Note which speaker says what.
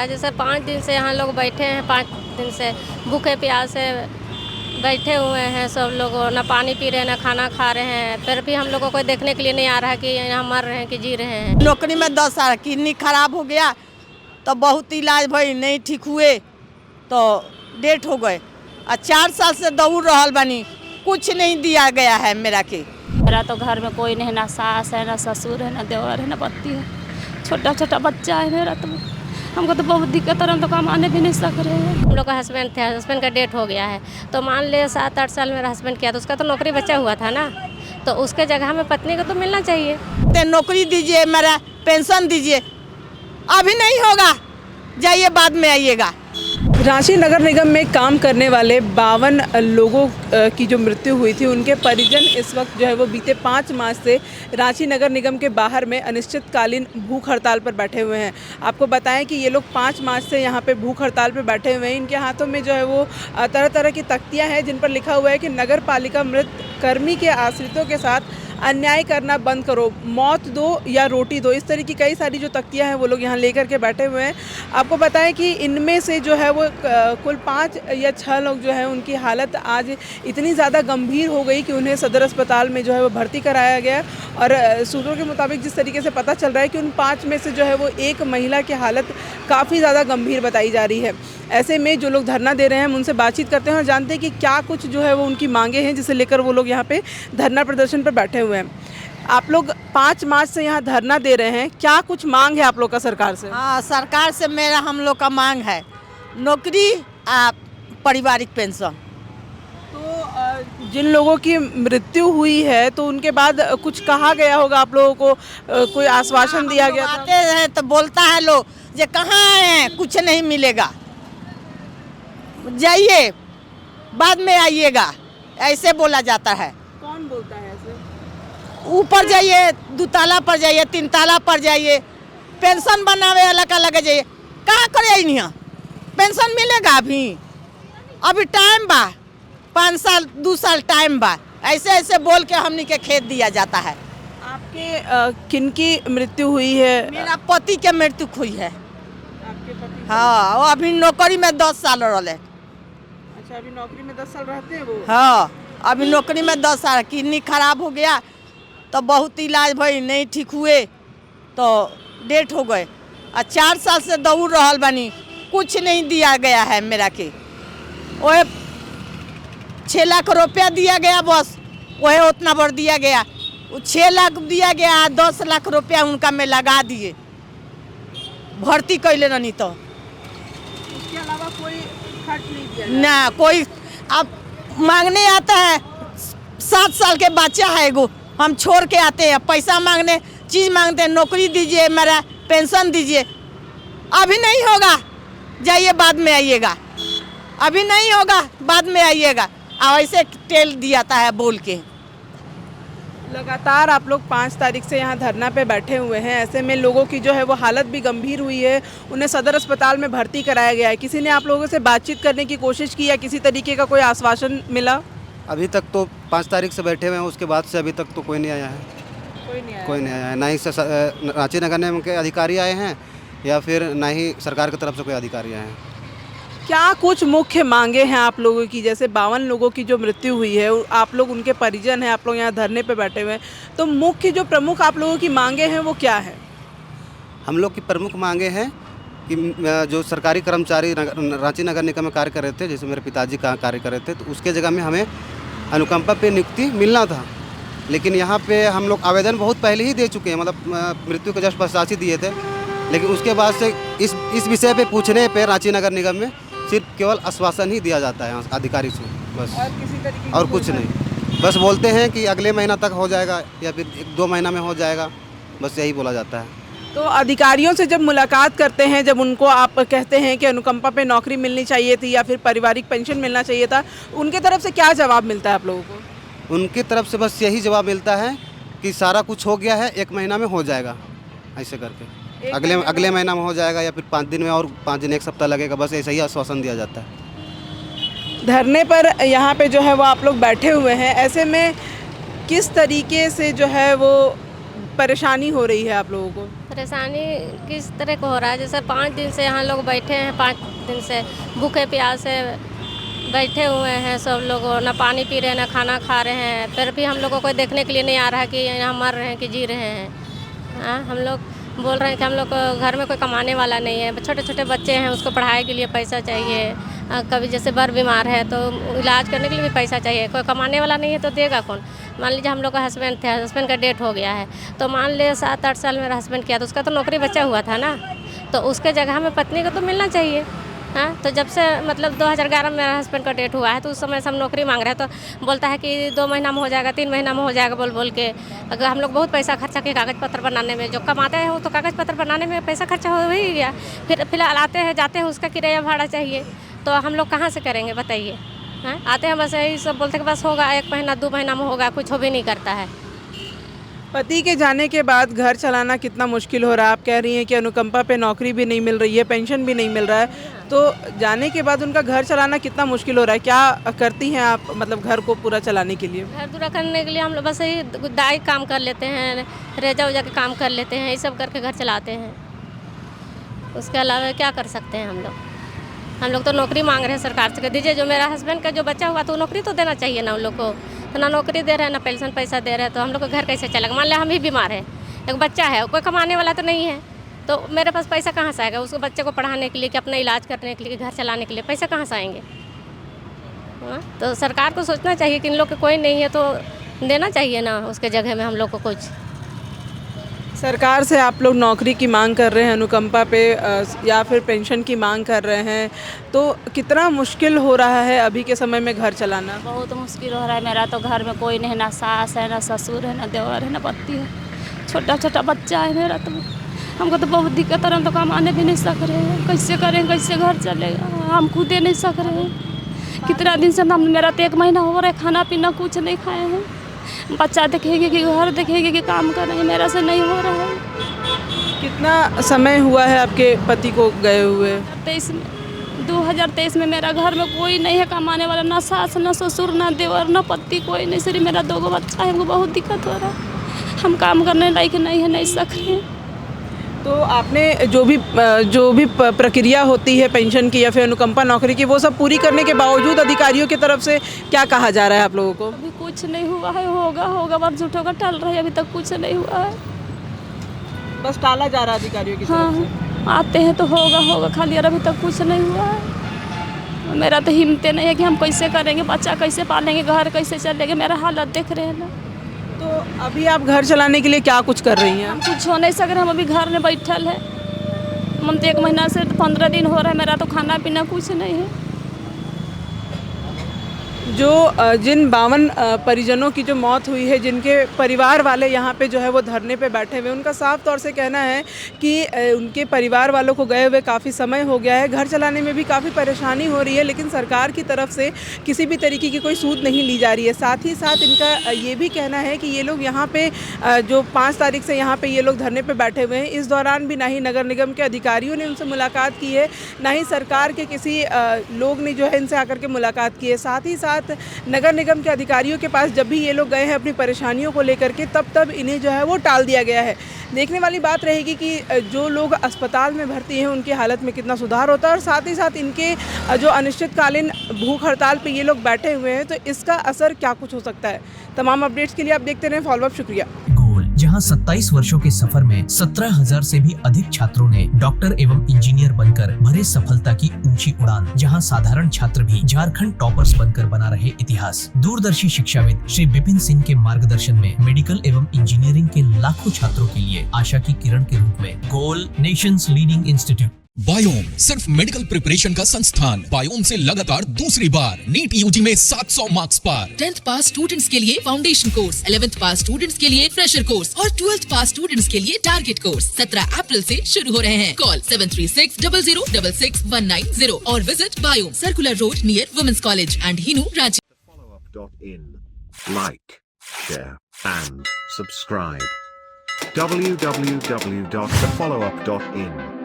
Speaker 1: जैसे 5 दिन से यहाँ लोग बैठे हैं, 5 दिन से भूखे प्यासे बैठे हुए हैं सब लोग, ना पानी पी रहे हैं ना खाना खा रहे हैं, फिर भी हम लोगों को देखने के लिए नहीं आ रहा है कि यहाँ मर रहे हैं कि जी रहे हैं।
Speaker 2: नौकरी में 10 साल किडनी खराब हो गया तो बहुत इलाज भाई नहीं ठीक हुए तो डेथ हो गए। और 4 साल से दौड़ रहल बनी, कुछ नहीं दिया गया है मेरा के।
Speaker 3: मेरा तो घर में कोई नहीं, ना सास है ना ससुर है ना देवर है ना पति है, छोटा छोटा बच्चा है मेरा। तो हमको तो बहुत दिक्कत है, हम तो कमाने भी नहीं सक रहे हैं।
Speaker 1: हम लोग का हस्बैंड थे, हस्बैंड का डेथ हो गया है, तो मान ले 7-8 साल मेरा हस्बैंड किया तो उसका तो नौकरी बचा हुआ था ना, तो उसके जगह में पत्नी को तो मिलना चाहिए।
Speaker 2: नौकरी दीजिए, मेरा पेंशन दीजिए। अभी नहीं होगा, जाइए बाद में आइएगा।
Speaker 4: रांची नगर निगम में काम करने वाले 52 लोगों की जो मृत्यु हुई थी, उनके परिजन इस वक्त जो है वो बीते 5 मार्च से रांची नगर निगम के बाहर में अनिश्चितकालीन भूख हड़ताल पर बैठे हुए हैं। आपको बताएं कि ये लोग 5 मार्च से यहाँ पे भूख हड़ताल पर बैठे हुए हैं। इनके हाथों में जो है वो तरह तरह की तख्तियाँ हैं जिन पर लिखा हुआ है कि नगर पालिका मृत कर्मी के आश्रितों के साथ अन्याय करना बंद करो, मौत दो या रोटी दो। इस तरह की कई सारी जो तख्तियाँ हैं वो लोग यहाँ लेकर के बैठे हुए हैं। आपको बताएं कि इनमें से जो है वो कुल 5 या 6 लोग जो है उनकी हालत आज इतनी ज़्यादा गंभीर हो गई कि उन्हें सदर अस्पताल में जो है वो भर्ती कराया गया। और सूत्रों के मुताबिक जिस तरीके से पता चल रहा है कि उन 5 में से जो है वो एक महिला की हालत काफ़ी ज़्यादा गंभीर बताई जा रही है। ऐसे में जो लोग धरना दे रहे हैं हम उनसे बातचीत करते हैं और जानते हैं कि क्या कुछ जो है वो उनकी मांगे हैं जिसे लेकर वो लोग यहाँ पे धरना प्रदर्शन पर बैठे हुए हैं। आप लोग 5 मार्च से यहाँ धरना दे रहे हैं, क्या कुछ मांग है आप लोग का सरकार से?
Speaker 2: हाँ, सरकार से मेरा हम लोग का मांग है नौकरी, पारिवारिक पेंशन।
Speaker 4: तो जिन लोगों की मृत्यु हुई है तो उनके बाद कुछ कहा गया होगा आप लोगों को, कोई आश्वासन दिया गया था?
Speaker 2: आते हैं तो बोलता है लोग जे कहाँ आए हैं, कुछ नहीं मिलेगा, जाइए बाद में आइएगा, ऐसे बोला जाता है।
Speaker 4: कौन बोलता है ऐसे?
Speaker 2: ऊपर जाइए, 2 ताला पर जाइए, 3 ताला पर जाइए, पेंशन बनावे अलग अलग जाइए। कहाँ करे नहीं पेंशन मिलेगा? अभी टाइम बा, 5 साल 2 साल टाइम बा, ऐसे ऐसे बोल के हमनी के खेत दिया जाता है।
Speaker 4: आपके किनकी मृत्यु हुई है?
Speaker 2: मेरा पति के मृत्यु हुई है।
Speaker 4: आपके पति?
Speaker 2: हाँ, वो अभी नौकरी में 10 साल रहे।
Speaker 4: अच्छा, अभी नौकरी में 10 साल रहते हैं वो?
Speaker 2: हाँ, अभी नौकरी में 10 साल, किडनी खराब हो गया तो बहुत इलाज भाई नहीं ठीक हुए तो डेथ हो गए। और 4 साल से दौड़ रहल बनी, कुछ नहीं दिया गया है मेरा के। वह 6 लाख रुपया दिया गया, बस वह उतना भर दिया गया। 6 लाख दिया गया, 10 लाख रुपया उनका में लगा दिए, भर्ती कैले नहीं तो
Speaker 4: उसके अलावा कोई खर्च नहीं किया
Speaker 2: ना कोई। अब मांगने आता है, 7 साल के बच्चा है एगो, हम छोड़ के आते हैं पैसा मांगने, चीज़ मांगते हैं, नौकरी दीजिए, मेरा पेंशन दीजिए। अभी नहीं होगा, जाइए बाद में आइएगा। अभी नहीं होगा, बाद में आइएगा। और ऐसे टेल दियाता है बोल के।
Speaker 4: लगातार आप लोग 5 तारीख से यहाँ धरना पे बैठे हुए हैं। ऐसे में लोगों की जो है वो हालत भी गंभीर हुई है, उन्हें सदर अस्पताल में भर्ती कराया गया है। किसी ने आप लोगों से बातचीत करने की कोशिश की या किसी तरीके का कोई आश्वासन मिला?
Speaker 5: अभी तक तो 5 तारीख से बैठे हुए हैं, उसके बाद से अभी तक तो कोई नहीं आया है। कोई नहीं आया है, ना ही रांची नगर निगम के अधिकारी आए हैं या फिर ना ही सरकार की तरफ से कोई अधिकारी आए हैं।
Speaker 4: क्या कुछ मुख्य मांगे हैं आप लोगों की? जैसे 52 लोगों की जो मृत्यु हुई है, आप लोग उनके परिजन हैं, आप लोग यहाँ धरने पे बैठे हुए हैं, तो मुख्य जो प्रमुख आप लोगों की मांगे हैं वो क्या है?
Speaker 5: हम लोग की प्रमुख मांगे हैं कि जो सरकारी कर्मचारी रांची नगर निगम में कार्य कर रहे थे, जैसे मेरे पिताजी का कार्य कर रहे थे, तो उसके जगह में हमें अनुकंपा पे नियुक्ति मिलना था। लेकिन यहाँ पे हम लोग आवेदन बहुत पहले ही दे चुके हैं, मतलब मृत्यु के जस्ट पश्चात ही दिए थे। लेकिन उसके बाद से इस विषय पे पूछने पे रांची नगर निगम में सिर्फ केवल आश्वासन ही दिया जाता है अधिकारी से, बस
Speaker 4: और किसी तरीके
Speaker 5: और कुछ नहीं। बस बोलते हैं कि अगले महीना तक हो जाएगा या फिर 1-2 महीना में हो जाएगा, बस यही बोला जाता है।
Speaker 4: तो अधिकारियों से जब मुलाकात करते हैं, जब उनको आप कहते हैं कि अनुकंपा पे नौकरी मिलनी चाहिए थी या फिर पारिवारिक पेंशन मिलना चाहिए था, उनके तरफ से क्या जवाब मिलता है आप लोगों को?
Speaker 5: उनकी तरफ से बस यही जवाब मिलता है कि सारा कुछ हो गया है, 1 महीना में हो जाएगा, ऐसे करके अगले महीना में हो जाएगा या फिर 5 दिन में, और 5 दिन 1 सप्ताह लगेगा, बस ऐसा ही आश्वासन दिया जाता है।
Speaker 4: धरने पर यहाँ पे जो है वो आप लोग बैठे हुए हैं। ऐसे में किस तरीके से जो है वो परेशानी हो रही है आप लोगों को?
Speaker 1: परेशानी किस तरह को हो रहा है, जैसे 5 दिन से यहाँ लोग बैठे हैं, 5 दिन से भूखे प्यासे बैठे हुए हैं सब लोग, ना पानी पी रहे हैं ना खाना खा रहे हैं, फिर भी हम लोगों को देखने के लिए नहीं आ रहा है कि यहाँ मर रहे हैं कि जी रहे हैं। हाँ, हम लोग बोल रहे हैं कि हम लोग को घर में कोई कमाने वाला नहीं है, छोटे छोटे बच्चे हैं, उसको पढ़ाई के लिए पैसा चाहिए, कभी जैसे बर बीमार है तो इलाज करने के लिए भी पैसा चाहिए, कोई कमाने वाला नहीं है तो देगा कौन। मान लीजिए हम लोग का हस्बैंड थे, हस्बैंड का डेथ हो गया है, तो मान ले 7-8 साल मेरा हस्बैंड किया तो उसका तो नौकरी बचा हुआ था ना, तो उसके जगह में पत्नी को तो मिलना चाहिए। हाँ, तो जब से मतलब 2011 में मेरा हस्बैंड का डेथ हुआ है तो उस समय से हम नौकरी मांग रहे हैं, तो बोलता है कि 2 महीना में हो जाएगा, 3 महीना में हो जाएगा बोल के। अगर हम लोग बहुत पैसा खर्चा किए कागज़ पत्र बनाने में, जो कमाते हैं वो तो कागज़ पत्र बनाने में पैसा खर्चा हो ही गया, फिर फिलहाल आते हैं जाते हैं उसका किराया भाड़ा चाहिए, तो हम लोग कहाँ से करेंगे बताइए। हाँ, आते हैं बस यही सब बोलते हैं कि बस होगा 1 महीना 2 महीना में होगा, कुछ हो भी नहीं करता है।
Speaker 4: पति के जाने के बाद घर चलाना कितना मुश्किल हो रहा है? आप कह रही हैं कि अनुकंपा पे नौकरी भी नहीं मिल रही है, पेंशन भी नहीं मिल रहा है, तो जाने के बाद उनका घर चलाना कितना मुश्किल हो रहा है? क्या करती हैं आप मतलब घर को पूरा चलाने के लिए?
Speaker 1: घर पूरा करने के लिए हम लोग बस यही दाई काम कर लेते हैं, रेजा उजा के काम कर लेते हैं, ये सब करके घर चलाते हैं। उसके अलावा क्या कर सकते हैं हम लोग? हम लोग तो नौकरी मांग रहे हैं सरकार से, दीजिए। जो मेरा हस्बैंड का जो बच्चा हुआ तो नौकरी तो देना चाहिए ना उन लोग को, तो ना नौकरी दे रहे हैं ना पेंशन पैसा दे रहे हैं, तो हम लोग का घर कैसे चलेगा? मान लिया हम ही बीमार है, एक बच्चा है, कोई कमाने वाला तो नहीं है, तो मेरे पास पैसा कहाँ से आएगा उसको बच्चे को पढ़ाने के लिए कि अपना इलाज करने के लिए, घर चलाने के लिए पैसा कहाँ से आएंगे? हाँ, तो सरकार को सोचना चाहिए कि इन लोग के कोई नहीं है तो देना चाहिए ना उसके जगह में हम लोग को कुछ।
Speaker 4: सरकार से आप लोग नौकरी की मांग कर रहे हैं, अनुकंपा पे या फिर पेंशन की मांग कर रहे हैं, तो कितना मुश्किल हो रहा है अभी के समय में घर चलाना?
Speaker 3: बहुत मुश्किल हो रहा है। मेरा तो घर में कोई नहीं, ना सास है ना ससुर है ना देवर है ना पति है, छोटा छोटा बच्चा है मेरा, तो हमको तो बहुत दिक्कत है। हम तो कमाने भी नहीं सक रहे हैं, कैसे करें, कैसे घर चलेगा? हम खुद नहीं सक रहे हैं। कितना दिन से हम, मेरा तो 1 महीना हो रहा है, खाना पीना कुछ नहीं खाए हैं। बच्चा देखेगी कि घर देखेगी कि काम करेंगे, मेरा से नहीं हो रहा है।
Speaker 4: कितना समय हुआ है आपके पति को गए हुए?
Speaker 3: 2023 में मेरा घर में कोई नहीं है कमाने वाला, ना सास ना ससुर ना देवर ना पति, कोई नहीं, सिर्फ मेरा 2 बच्चा है। हमको बहुत दिक्कत हो रहा है, हम काम करने लायक नहीं है, नहीं सक रहे हैं।
Speaker 4: तो आपने जो भी प्रक्रिया होती है पेंशन की या फिर अनुकंपा नौकरी की, वो सब पूरी करने के बावजूद अधिकारियों की तरफ से क्या कहा जा रहा है आप लोगों को?
Speaker 3: अभी कुछ नहीं हुआ है, होगा बस झूठों का टल रहा है, अभी तक कुछ नहीं हुआ है,
Speaker 4: बस टाला जा रहा है अधिकारियों की तरफ से।
Speaker 3: हाँ, आते हैं तो होगा खाली, और अभी तक कुछ नहीं हुआ है। मेरा तो हिम्मत नहीं है कि हम कैसे करेंगे, बच्चा कैसे पालेंगे, घर कैसे चलेंगे, मेरा हालत देख रहे हैं ना।
Speaker 4: तो अभी आप घर चलाने के लिए क्या कुछ कर रही हैं?
Speaker 3: हम कुछ हो नहीं सक रहे, हम अभी घर में बैठल है। हम तो 1 महीना से 15 दिन हो रहा है, मेरा तो खाना पीना कुछ नहीं है।
Speaker 4: जो जिन 52 परिजनों की जो मौत हुई है, जिनके परिवार वाले यहाँ पे जो है वो धरने पे बैठे हुए, उनका साफ तौर से कहना है कि उनके परिवार वालों को गए हुए काफ़ी समय हो गया है, घर चलाने में भी काफ़ी परेशानी हो रही है, लेकिन सरकार की तरफ से किसी भी तरीके की कोई सूद नहीं ली जा रही है। साथ ही साथ इनका ये भी कहना है कि ये लोग यहाँ पे जो 5 तारीख से यहाँ पे ये लोग धरने पे बैठे हुए हैं, इस दौरान भी ना ही नगर निगम के अधिकारियों ने उनसे मुलाकात की है, ना ही सरकार के किसी लोग ने जो है इनसे आकर के मुलाकात की है। साथ ही साथ नगर निगम के अधिकारियों के पास जब भी ये लोग गए हैं अपनी परेशानियों को लेकर के, तब इन्हें जो है वो टाल दिया गया है। देखने वाली बात रहेगी कि जो लोग अस्पताल में भर्ती हैं उनकी हालत में कितना सुधार होता है, और साथ ही साथ इनके जो अनिश्चितकालीन भूख हड़ताल पे ये लोग बैठे हुए हैं, तो इसका असर क्या कुछ हो सकता है। तमाम अपडेट्स के लिए आप देखते रहें फॉलोअप। शुक्रिया।
Speaker 6: जहां 27 वर्षों के सफर में 17,000 से भी अधिक छात्रों ने डॉक्टर एवं इंजीनियर बनकर भरे सफलता की ऊंची उड़ान, जहां साधारण छात्र भी झारखंड टॉपर्स बनकर बना रहे इतिहास। दूरदर्शी शिक्षाविद श्री विपिन सिंह के मार्गदर्शन में मेडिकल एवं इंजीनियरिंग के लाखों छात्रों के लिए आशा की किरण के रूप में गोल, नेशंस लीडिंग इंस्टीट्यूट।
Speaker 7: बायोम सिर्फ मेडिकल प्रिपरेशन का संस्थान। बायोम से लगातार दूसरी बार नीट यूजी में 700 मार्क्स पार।
Speaker 8: 10th पास स्टूडेंट्स के लिए फाउंडेशन कोर्स, 11th पास स्टूडेंट्स के लिए फ्रेशर कोर्स और 12th पास स्टूडेंट्स के लिए टारगेट कोर्स 17 अप्रैल से शुरू हो रहे हैं। कॉल 7360066190 और visit Biome, circular road near women's college and Hinoo, Ranchi.
Speaker 9: Like, share and subscribe. www.thefollowup.in